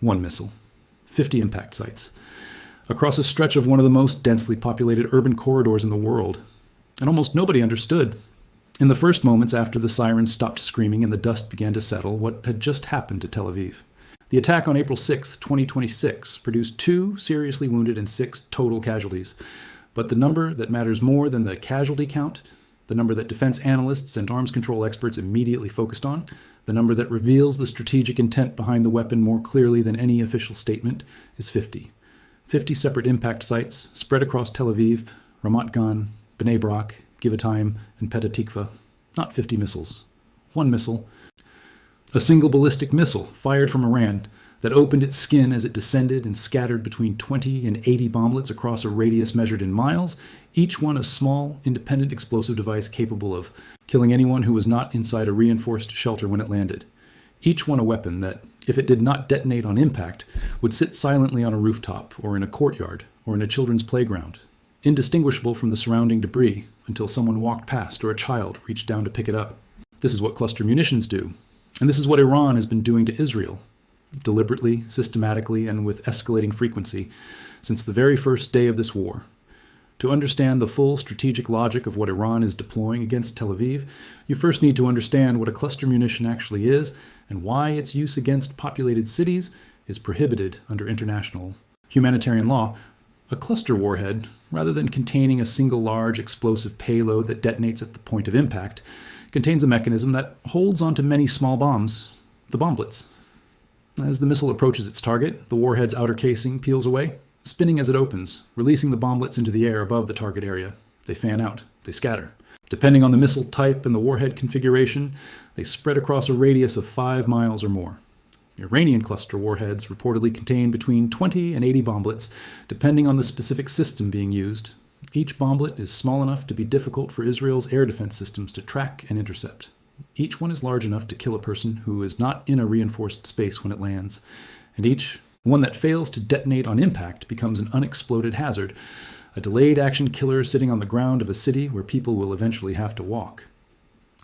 One missile. 50 impact sites. Across a stretch of one of the most densely populated urban corridors in the world. And almost nobody understood. In the first moments after the sirens stopped screaming and the dust began to settle, what had just happened to Tel Aviv. The attack on April 6, 2026, produced 2 seriously wounded and 6 total casualties. But the number that matters more than the casualty count, the number that defense analysts and arms control experts immediately focused on, the number that reveals the strategic intent behind the weapon more clearly than any official statement, is 50. 50 separate impact sites spread across Tel Aviv, Ramat Gan, Bnei Brak, Givatayim, and Petah Tikva. Not 50 missiles. One missile. A single ballistic missile fired from Iran that opened its skin as it descended and scattered between 20 and 80 bomblets across a radius measured in miles, each one a small, independent explosive device capable of killing anyone who was not inside a reinforced shelter when it landed. Each one a weapon that, if it did not detonate on impact, would sit silently on a rooftop or in a courtyard or in a children's playground, indistinguishable from the surrounding debris until someone walked past or a child reached down to pick it up. This is what cluster munitions do, and this is what Iran has been doing to Israel, deliberately, systematically, and with escalating frequency, since the very first day of this war. To understand the full strategic logic of what Iran is deploying against Tel Aviv, you first need to understand what a cluster munition actually is and why its use against populated cities is prohibited under international humanitarian law. A cluster warhead, rather than containing a single large explosive payload that detonates at the point of impact, contains a mechanism that holds onto many small bombs, the bomblets. As the missile approaches its target, the warhead's outer casing peels away, spinning as it opens, releasing the bomblets into the air above the target area. They fan out, they scatter. Depending on the missile type and the warhead configuration, they spread across a radius of 5 miles or more. Iranian cluster warheads reportedly contain between 20 and 80 bomblets, depending on the specific system being used. Each bomblet is small enough to be difficult for Israel's air defense systems to track and intercept. Each one is large enough to kill a person who is not in a reinforced space when it lands, and each one that fails to detonate on impact becomes an unexploded hazard, a delayed action killer sitting on the ground of a city where people will eventually have to walk.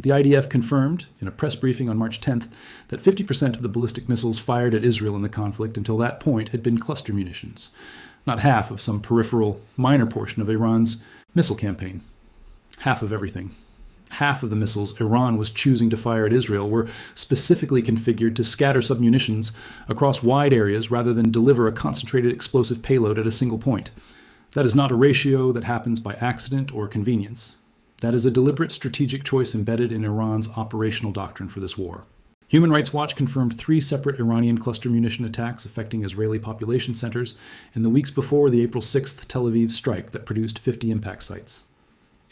The IDF confirmed, in a press briefing on March 10th, that 50% of the ballistic missiles fired at Israel in the conflict until that point had been cluster munitions, not half of some peripheral, minor portion of Iran's missile campaign. Half of everything. Half of the missiles Iran was choosing to fire at Israel were specifically configured to scatter submunitions across wide areas rather than deliver a concentrated explosive payload at a single point. That is not a ratio that happens by accident or convenience. That is a deliberate strategic choice embedded in Iran's operational doctrine for this war. Human Rights Watch confirmed 3 separate Iranian cluster munition attacks affecting Israeli population centers in the weeks before the April 6th Tel Aviv strike that produced 50 impact sites.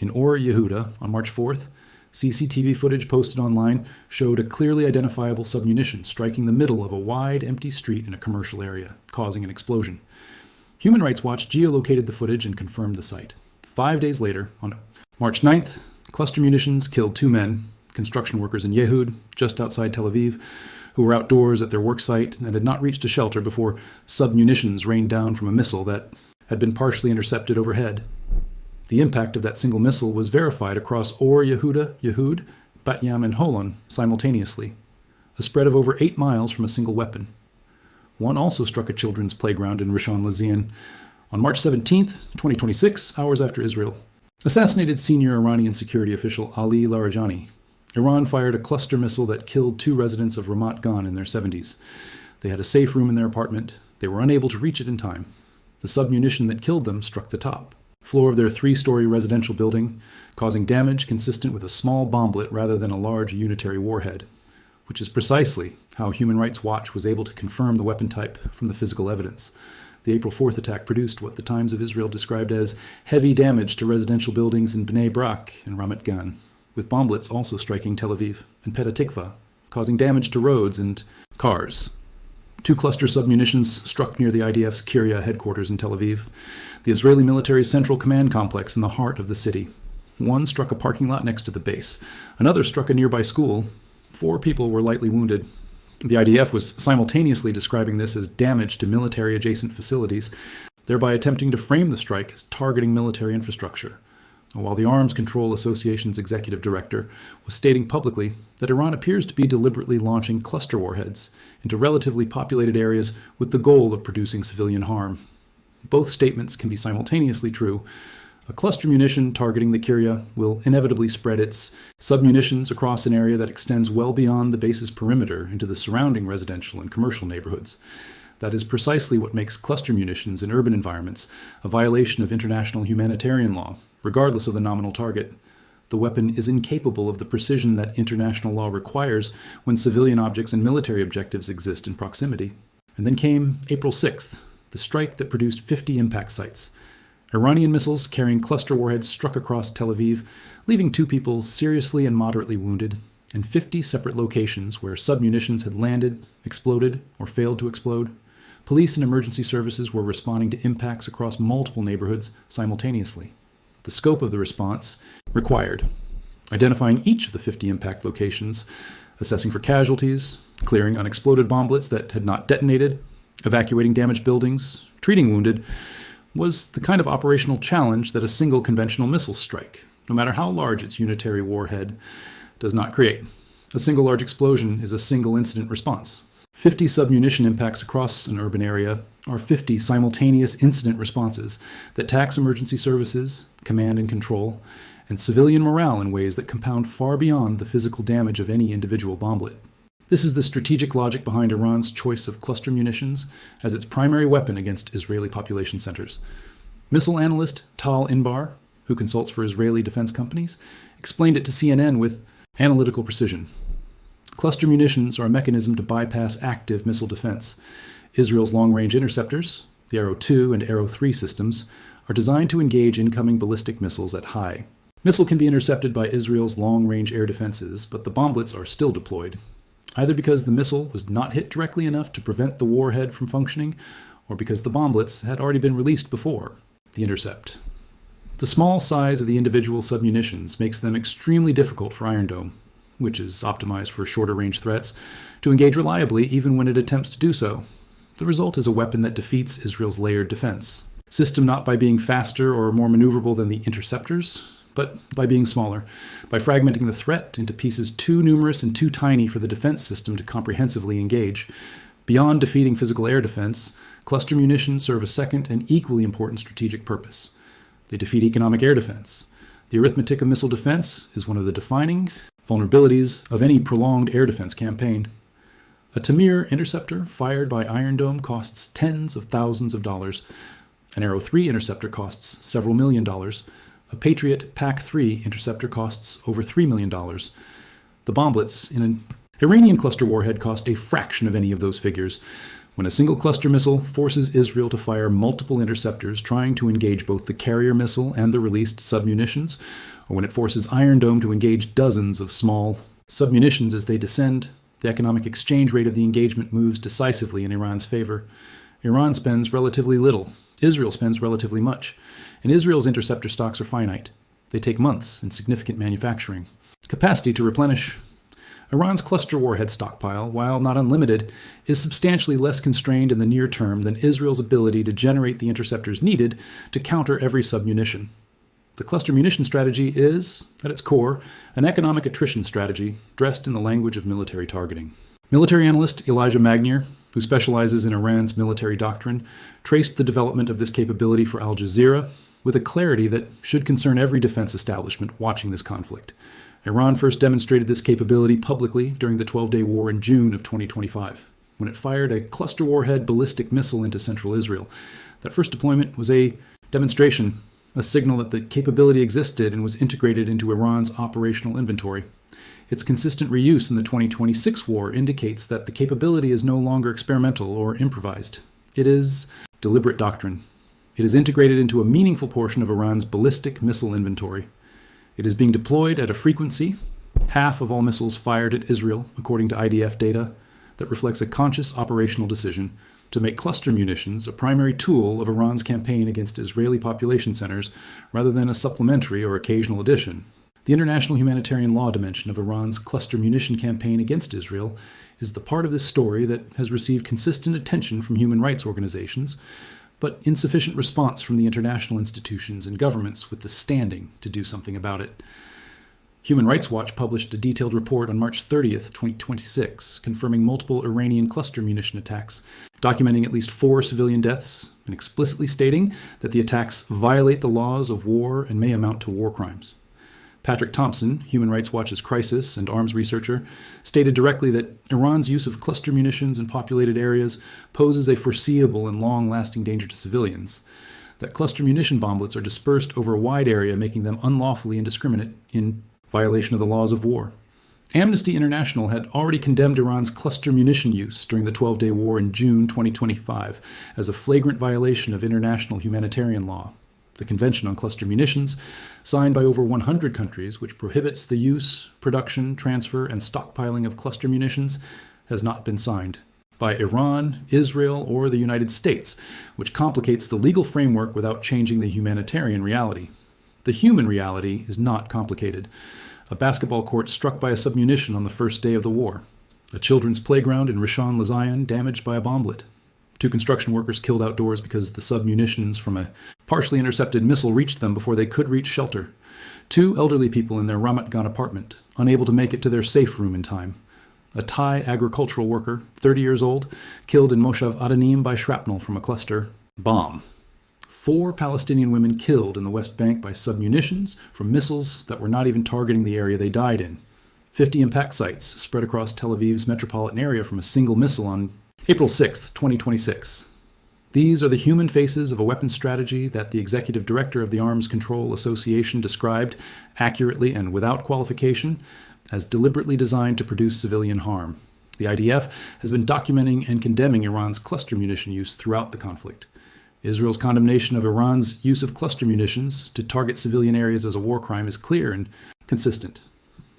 In Or Yehuda, on March 4th, CCTV footage posted online showed a clearly identifiable submunition striking the middle of a wide, empty street in a commercial area, causing an explosion. Human Rights Watch geolocated the footage and confirmed the site. 5 days later, on March 9th, cluster munitions killed 2 men, construction workers in Yehud, just outside Tel Aviv, who were outdoors at their work site and had not reached a shelter before submunitions rained down from a missile that had been partially intercepted overhead. The impact of that single missile was verified across Or Yehuda, Yehud, Bat Yam, and Holon simultaneously, a spread of over 8 miles from a single weapon. One also struck a children's playground in Rishon LeZion on March 17th, 2026, hours after Israel assassinated senior Iranian security official Ali Larijani. Iran fired a cluster missile that killed 2 residents of Ramat Gan in their 70s. They had a safe room in their apartment. They were unable to reach it in time. The submunition that killed them struck the top floor of their 3-story residential building, causing damage consistent with a small bomblet rather than a large unitary warhead, which is precisely how Human Rights Watch was able to confirm the weapon type from the physical evidence. The April 4th attack produced what the Times of Israel described as heavy damage to residential buildings in Bnei Brak and Ramat Gan, with bomblets also striking Tel Aviv and Petah Tikva, causing damage to roads and cars. 2 cluster submunitions struck near the IDF's Kiryat headquarters in Tel Aviv, the Israeli military's central command complex in the heart of the city. One struck a parking lot next to the base. Another struck a nearby school. 4 people were lightly wounded. The IDF was simultaneously describing this as damage to military-adjacent facilities, thereby attempting to frame the strike as targeting military infrastructure. while the Arms Control Association's executive director was stating publicly that Iran appears to be deliberately launching cluster warheads into relatively populated areas with the goal of producing civilian harm. Both statements can be simultaneously true. A cluster munition targeting the Kiryat will inevitably spread its submunitions across an area that extends well beyond the base's perimeter into the surrounding residential and commercial neighborhoods. That is precisely what makes cluster munitions in urban environments a violation of international humanitarian law, regardless of the nominal target. The weapon is incapable of the precision that international law requires when civilian objects and military objectives exist in proximity. And then came April 6th, the strike that produced 50 impact sites. Iranian missiles carrying cluster warheads struck across Tel Aviv, leaving 2 people seriously and moderately wounded, and 50 separate locations where submunitions had landed, exploded, or failed to explode. Police and emergency services were responding to impacts across multiple neighborhoods simultaneously. The scope of the response required identifying each of the 50 impact locations, assessing for casualties, clearing unexploded bomblets that had not detonated, evacuating damaged buildings, treating wounded, was the kind of operational challenge that a single conventional missile strike, no matter how large its unitary warhead, does not create. A single large explosion is a single incident response. 50 submunition impacts across an urban area are 50 simultaneous incident responses that tax emergency services, command and control, and civilian morale in ways that compound far beyond the physical damage of any individual bomblet. This is the strategic logic behind Iran's choice of cluster munitions as its primary weapon against Israeli population centers. Missile analyst Tal Inbar, who consults for Israeli defense companies, explained it to CNN with analytical precision. Cluster munitions are a mechanism to bypass active missile defense. Israel's long-range interceptors, the Arrow 2 and Arrow 3 systems, are designed to engage incoming ballistic missiles at high. Missile can be intercepted by Israel's long-range air defenses, but the bomblets are still deployed, either because the missile was not hit directly enough to prevent the warhead from functioning, or because the bomblets had already been released before the intercept. The small size of the individual submunitions makes them extremely difficult for Iron Dome, which is optimized for shorter-range threats, to engage reliably even when it attempts to do so. The result is a weapon that defeats Israel's layered defense system not by being faster or more maneuverable than the interceptors, but by being smaller, by fragmenting the threat into pieces too numerous and too tiny for the defense system to comprehensively engage. Beyond defeating physical air defense, cluster munitions serve a second and equally important strategic purpose. They defeat economic air defense. The arithmetic of missile defense is one of the defining vulnerabilities of any prolonged air defense campaign. A Tamir interceptor fired by Iron Dome costs tens of thousands of dollars. An Arrow 3 interceptor costs several $million. A Patriot PAC-3 interceptor costs over $3 million. The bomblets in an Iranian cluster warhead cost a fraction of any of those figures. When a single cluster missile forces Israel to fire multiple interceptors trying to engage both the carrier missile and the released submunitions, or when it forces Iron Dome to engage dozens of small submunitions as they descend, the economic exchange rate of the engagement moves decisively in Iran's favor. Iran spends relatively little. Israel spends relatively much. And Israel's interceptor stocks are finite. They take months and significant manufacturing capacity to replenish. Iran's cluster warhead stockpile, while not unlimited, is substantially less constrained in the near term than Israel's ability to generate the interceptors needed to counter every submunition. The cluster munition strategy is, at its core, an economic attrition strategy dressed in the language of military targeting. Military analyst Elijah Magnier, who specializes in Iran's military doctrine, traced the development of this capability for Al Jazeera with a clarity that should concern every defense establishment watching this conflict. Iran first demonstrated this capability publicly during the 12-day war in June of 2025, when it fired a cluster warhead ballistic missile into central Israel. That first deployment was a demonstration, a signal that the capability existed and was integrated into Iran's operational inventory. Its consistent reuse in the 2026 war indicates that the capability is no longer experimental or improvised. It is deliberate doctrine. It is integrated into a meaningful portion of Iran's ballistic missile inventory. It is being deployed at a frequency, half of all missiles fired at Israel, according to IDF data, that reflects a conscious operational decision to make cluster munitions a primary tool of Iran's campaign against Israeli population centers rather than a supplementary or occasional addition. The international humanitarian law dimension of Iran's cluster munition campaign against Israel is the part of this story that has received consistent attention from human rights organizations, but insufficient response from the international institutions and governments with the standing to do something about it. Human Rights Watch published a detailed report on March 30th, 2026, confirming multiple Iranian cluster munition attacks, documenting at least 4 civilian deaths, and explicitly stating that the attacks violate the laws of war and may amount to war crimes. Patrick Thompson, Human Rights Watch's crisis and arms researcher, stated directly that Iran's use of cluster munitions in populated areas poses a foreseeable and long-lasting danger to civilians, that cluster munition bomblets are dispersed over a wide area, making them unlawfully indiscriminate in violation of the laws of war. Amnesty International had already condemned Iran's cluster munition use during the 12-day war in June 2025 as a flagrant violation of international humanitarian law. The Convention on Cluster Munitions, signed by over 100 countries, which prohibits the use, production, transfer, and stockpiling of cluster munitions, has not been signed by Iran, Israel, or the United States, which complicates the legal framework without changing the humanitarian reality. The human reality is not complicated. A basketball court struck by a submunition on the first day of the war. A children's playground in Rishon LeZion damaged by a bomblet. 2 construction workers killed outdoors because the submunitions from a partially intercepted missile reached them before they could reach shelter. 2 elderly people in their Ramat Gan apartment, unable to make it to their safe room in time. A Thai agricultural worker, 30 years old, killed in Moshav Adanim by shrapnel from a cluster bomb. 4 Palestinian women killed in the West Bank by submunitions from missiles that were not even targeting the area they died in. 50 impact sites spread across Tel Aviv's metropolitan area from a single missile on April 6, 2026. These are the human faces of a weapons strategy that the executive director of the Arms Control Association described, accurately and without qualification, as deliberately designed to produce civilian harm. The IDF has been documenting and condemning Iran's cluster munition use throughout the conflict. Israel's condemnation of Iran's use of cluster munitions to target civilian areas as a war crime is clear and consistent.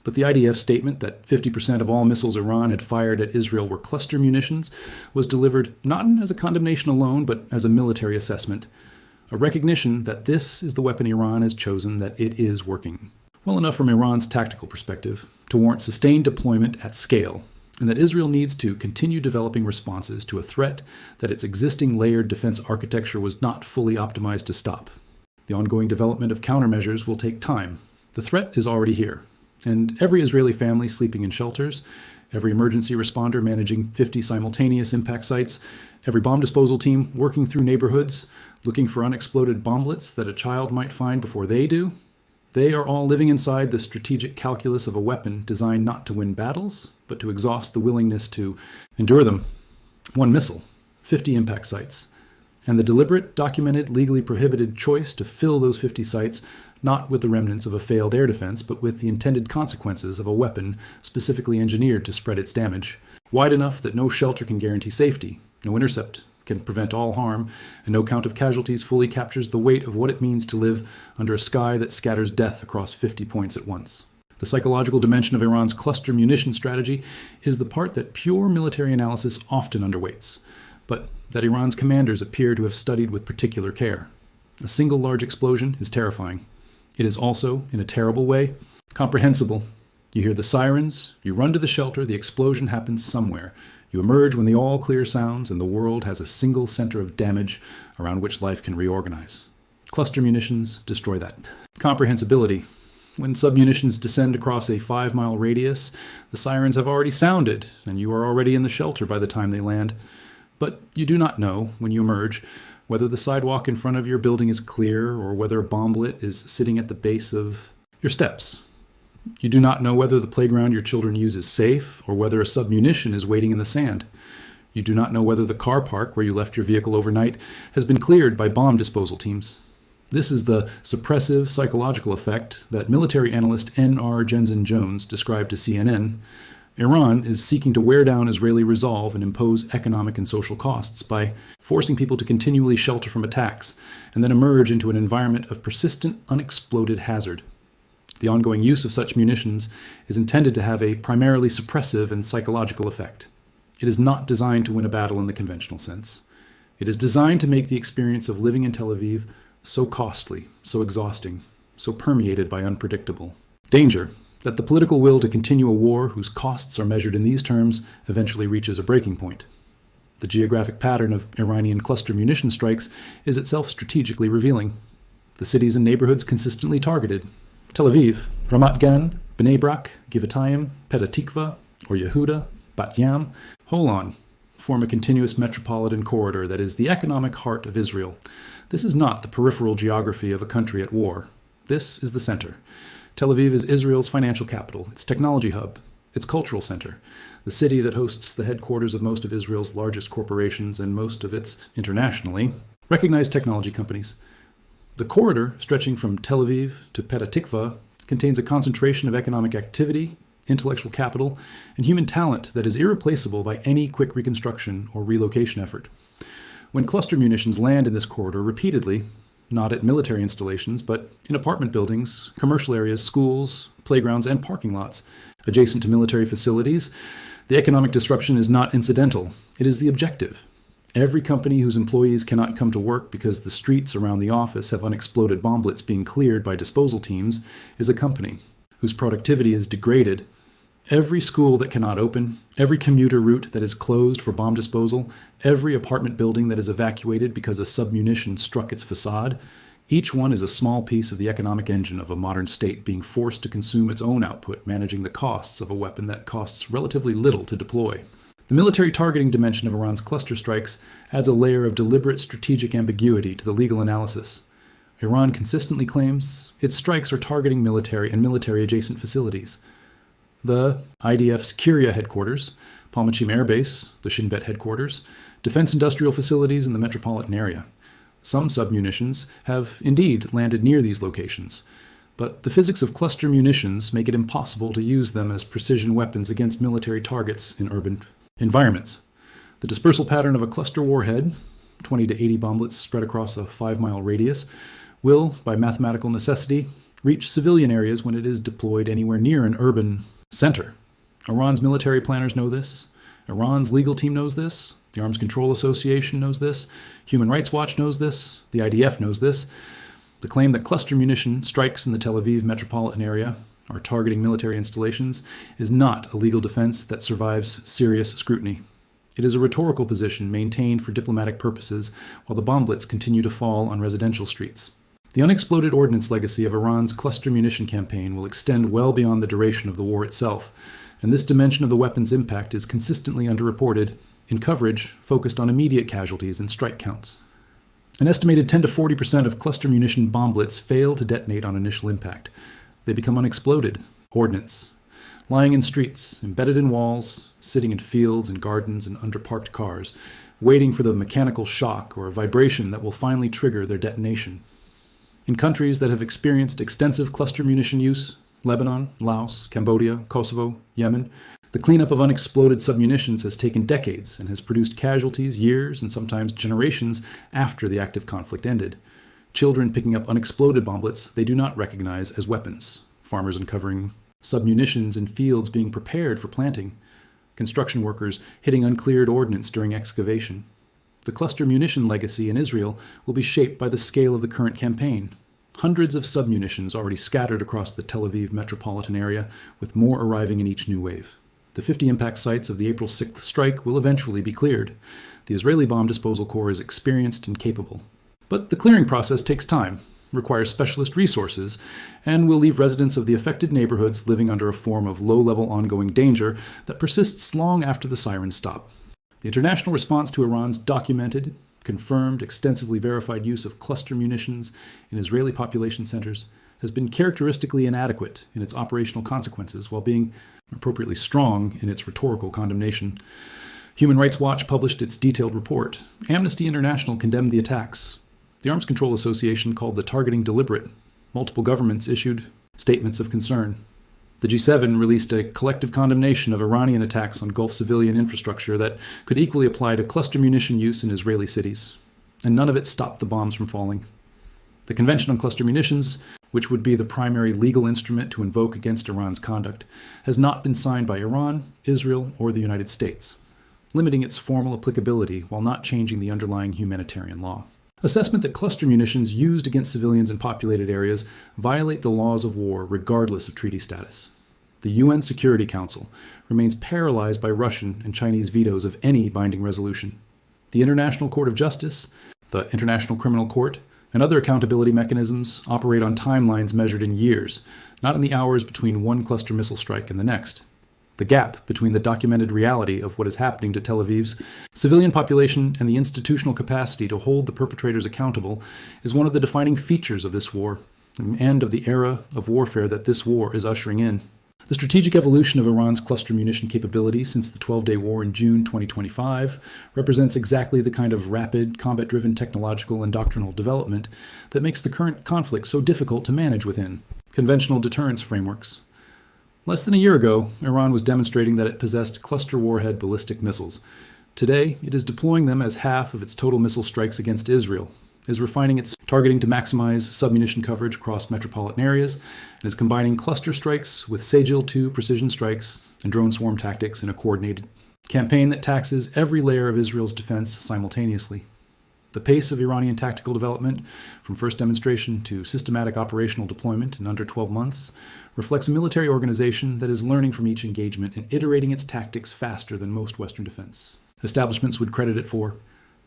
But the IDF statement that 50% of all missiles Iran had fired at Israel were cluster munitions was delivered not as a condemnation alone, but as a military assessment, a recognition that this is the weapon Iran has chosen, that it is working. Well enough from Iran's tactical perspective to warrant sustained deployment at scale, and that Israel needs to continue developing responses to a threat that its existing layered defense architecture was not fully optimized to stop. The ongoing development of countermeasures will take time. The threat is already here, and every Israeli family sleeping in shelters, every emergency responder managing 50 simultaneous impact sites, every bomb disposal team working through neighborhoods, looking for unexploded bomblets that a child might find before they do, they are all living inside the strategic calculus of a weapon designed not to win battles, but to exhaust the willingness to endure them. 1 missile, 50 impact sites, and the deliberate, documented, legally prohibited choice to fill those 50 sites not with the remnants of a failed air defense, but with the intended consequences of a weapon specifically engineered to spread its damage, wide enough that no shelter can guarantee safety, no intercept can prevent all harm, and no count of casualties fully captures the weight of what it means to live under a sky that scatters death across 50 points at once. The psychological dimension of Iran's cluster munition strategy is the part that pure military analysis often underweights, but that Iran's commanders appear to have studied with particular care. A single large explosion is terrifying. It is also, in a terrible way, comprehensible. You hear the sirens, you run to the shelter, the explosion happens somewhere. You emerge when the all-clear sounds and the world has a single center of damage around which life can reorganize. Cluster munitions destroy that. Comprehensibility. When submunitions descend across a 5-mile radius, the sirens have already sounded, and you are already in the shelter by the time they land. But you do not know, when you emerge, whether the sidewalk in front of your building is clear or whether a bomblet is sitting at the base of your steps. You do not know whether the playground your children use is safe or whether a submunition is waiting in the sand. You do not know whether the car park where you left your vehicle overnight has been cleared by bomb disposal teams. This is the suppressive psychological effect that military analyst N.R. Jensen Jones described to CNN. Iran is seeking to wear down Israeli resolve and impose economic and social costs by forcing people to continually shelter from attacks and then emerge into an environment of persistent, unexploded hazard. The ongoing use of such munitions is intended to have a primarily suppressive and psychological effect. It is not designed to win a battle in the conventional sense. It is designed to make the experience of living in Tel Aviv so costly, so exhausting, so permeated by unpredictable danger that the political will to continue a war whose costs are measured in these terms eventually reaches a breaking point. The geographic pattern of Iranian cluster munition strikes is itself strategically revealing. The cities and neighborhoods consistently targeted: Tel Aviv, Ramat Gan, Bnei Brak, Givatayim, Petah Tikva, or Yehuda, Bat Yam, Holon, form a continuous metropolitan corridor that is the economic heart of Israel. This is not the peripheral geography of a country at war. This is the center. Tel Aviv is Israel's financial capital, its technology hub, its cultural center, the city that hosts the headquarters of most of Israel's largest corporations and most of its, internationally, recognized technology companies. The corridor, stretching from Tel Aviv to Petah Tikva, contains a concentration of economic activity, intellectual capital, and human talent that is irreplaceable by any quick reconstruction or relocation effort. When cluster munitions land in this corridor repeatedly, not at military installations, but in apartment buildings, commercial areas, schools, playgrounds, and parking lots adjacent to military facilities, the economic disruption is not incidental. It is the objective. Every company whose employees cannot come to work because the streets around the office have unexploded bomblets being cleared by disposal teams is a company whose productivity is degraded. Every school that cannot open, every commuter route that is closed for bomb disposal, every apartment building that is evacuated because a submunition struck its facade, each one is a small piece of the economic engine of a modern state being forced to consume its own output, managing the costs of a weapon that costs relatively little to deploy. The military targeting dimension of Iran's cluster strikes adds a layer of deliberate strategic ambiguity to the legal analysis. Iran consistently claims its strikes are targeting military and military-adjacent facilities. The IDF's Kiryat headquarters, Palmachim Air Base, the Shin Bet headquarters, defense industrial facilities in the metropolitan area. Some submunitions have indeed landed near these locations, but the physics of cluster munitions make it impossible to use them as precision weapons against military targets in urban environments. The dispersal pattern of a cluster warhead, 20 to 80 bomblets spread across a 5-mile radius, will, by mathematical necessity, reach civilian areas when it is deployed anywhere near an urban center. Iran's military planners know this. Iran's legal team knows this. The Arms Control Association knows this. Human Rights Watch knows this. The IDF knows this. The claim that cluster munition strikes in the Tel Aviv metropolitan area are targeting military installations is not a legal defense that survives serious scrutiny. It is a rhetorical position maintained for diplomatic purposes while the bomblets continue to fall on residential streets. The unexploded ordnance legacy of Iran's cluster munition campaign will extend well beyond the duration of the war itself, and this dimension of the weapon's impact is consistently underreported in coverage focused on immediate casualties and strike counts. An estimated 10 to 40% of cluster munition bomblets fail to detonate on initial impact. They become unexploded ordnance, lying in streets, embedded in walls, sitting in fields and gardens and under parked cars, waiting for the mechanical shock or vibration that will finally trigger their detonation. In countries that have experienced extensive cluster munition use, Lebanon, Laos, Cambodia, Kosovo, Yemen, the cleanup of unexploded submunitions has taken decades and has produced casualties years and sometimes generations after the active conflict ended. Children picking up unexploded bomblets they do not recognize as weapons. Farmers uncovering submunitions in fields being prepared for planting. Construction workers hitting uncleared ordnance during excavation. The cluster munition legacy in Israel will be shaped by the scale of the current campaign. Hundreds of submunitions already scattered across the Tel Aviv metropolitan area, with more arriving in each new wave. The 50 impact sites of the April 6th strike will eventually be cleared. The Israeli Bomb Disposal Corps is experienced and capable. But the clearing process takes time, requires specialist resources, and will leave residents of the affected neighborhoods living under a form of low-level ongoing danger that persists long after the sirens stop. The international response to Iran's documented, confirmed, extensively verified use of cluster munitions in Israeli population centers has been characteristically inadequate in its operational consequences while being appropriately strong in its rhetorical condemnation. Human Rights Watch published its detailed report. Amnesty International condemned the attacks. The Arms Control Association called the targeting deliberate. Multiple governments issued statements of concern. The G7 released a collective condemnation of Iranian attacks on Gulf civilian infrastructure that could equally apply to cluster munition use in Israeli cities, and none of it stopped the bombs from falling. The Convention on Cluster Munitions, which would be the primary legal instrument to invoke against Iran's conduct, has not been signed by Iran, Israel, or the United States, limiting its formal applicability while not changing the underlying humanitarian law. Assessment that cluster munitions used against civilians in populated areas violate the laws of war regardless of treaty status. The UN Security Council remains paralyzed by Russian and Chinese vetoes of any binding resolution. The International Court of Justice, the International Criminal Court, and other accountability mechanisms operate on timelines measured in years, not in the hours between one cluster missile strike and the next. The gap between the documented reality of what is happening to Tel Aviv's civilian population and the institutional capacity to hold the perpetrators accountable is one of the defining features of this war and of the era of warfare that this war is ushering in. The strategic evolution of Iran's cluster munition capability since the 12-day war in June 2025 represents exactly the kind of rapid, combat-driven technological and doctrinal development that makes the current conflict so difficult to manage within conventional deterrence frameworks. Less than a year ago, Iran was demonstrating that it possessed cluster warhead ballistic missiles. Today, it is deploying them as half of its total missile strikes against Israel, is refining its targeting to maximize submunition coverage across metropolitan areas, and is combining cluster strikes with Sagil-2 precision strikes and drone swarm tactics in a coordinated campaign that taxes every layer of Israel's defense simultaneously. The pace of Iranian tactical development, from first demonstration to systematic operational deployment in under 12 months, reflects a military organization that is learning from each engagement and iterating its tactics faster than most Western defense establishments would credit it for.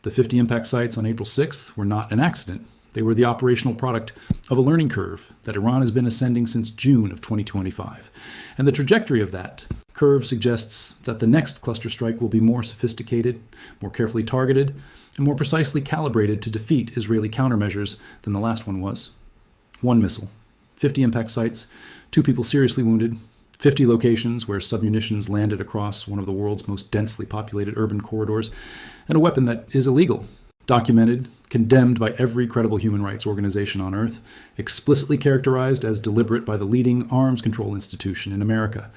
The 50 impact sites on April 6th were not an accident. They were the operational product of a learning curve that Iran has been ascending since June of 2025. And the trajectory of that curve suggests that the next cluster strike will be more sophisticated, more carefully targeted, and more precisely calibrated to defeat Israeli countermeasures than the last one was. One missile, 50 impact sites, 2 people seriously wounded, 50 locations where submunitions landed across one of the world's most densely populated urban corridors, and a weapon that is illegal, documented, condemned by every credible human rights organization on Earth, explicitly characterized as deliberate by the leading arms control institution in America,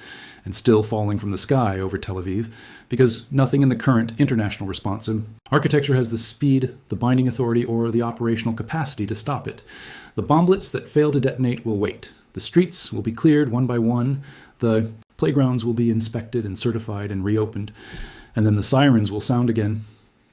and still falling from the sky over Tel Aviv, because nothing in the current international response architecture has the speed, the binding authority, or the operational capacity to stop it. The bomblets that fail to detonate will wait. The streets will be cleared one by one, the playgrounds will be inspected and certified and reopened, and then the sirens will sound again.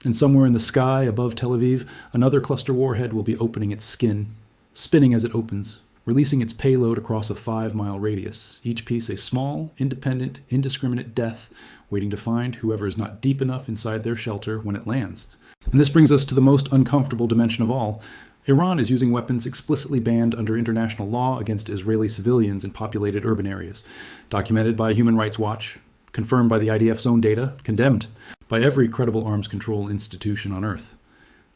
And somewhere in the sky above Tel Aviv, another cluster warhead will be opening its skin, spinning as it opens, releasing its payload across a 5-mile radius, each piece a small, independent, indiscriminate death waiting to find whoever is not deep enough inside their shelter when it lands. And this brings us to the most uncomfortable dimension of all. Iran is using weapons explicitly banned under international law against Israeli civilians in populated urban areas, documented by Human Rights Watch, confirmed by the IDF's own data, condemned by every credible arms control institution on Earth.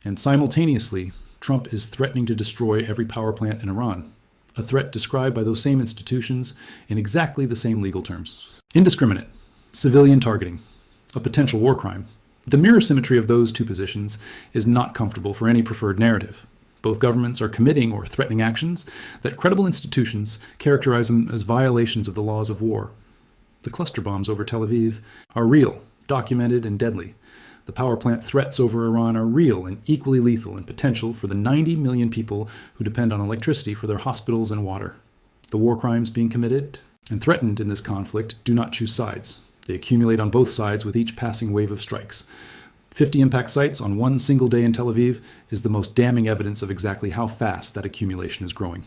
And simultaneously, Trump is threatening to destroy every power plant in Iran, a threat described by those same institutions in exactly the same legal terms. Indiscriminate, civilian targeting, a potential war crime. The mirror symmetry of those two positions is not comfortable for any preferred narrative. Both governments are committing or threatening actions that credible institutions characterize them as violations of the laws of war. The cluster bombs over Tel Aviv are real, documented, and deadly. The power plant threats over Iran are real and equally lethal in potential for the 90 million people who depend on electricity for their hospitals and water. The war crimes being committed and threatened in this conflict do not choose sides. They accumulate on both sides with each passing wave of strikes. 50 impact sites on one single day in Tel Aviv is the most damning evidence of exactly how fast that accumulation is growing.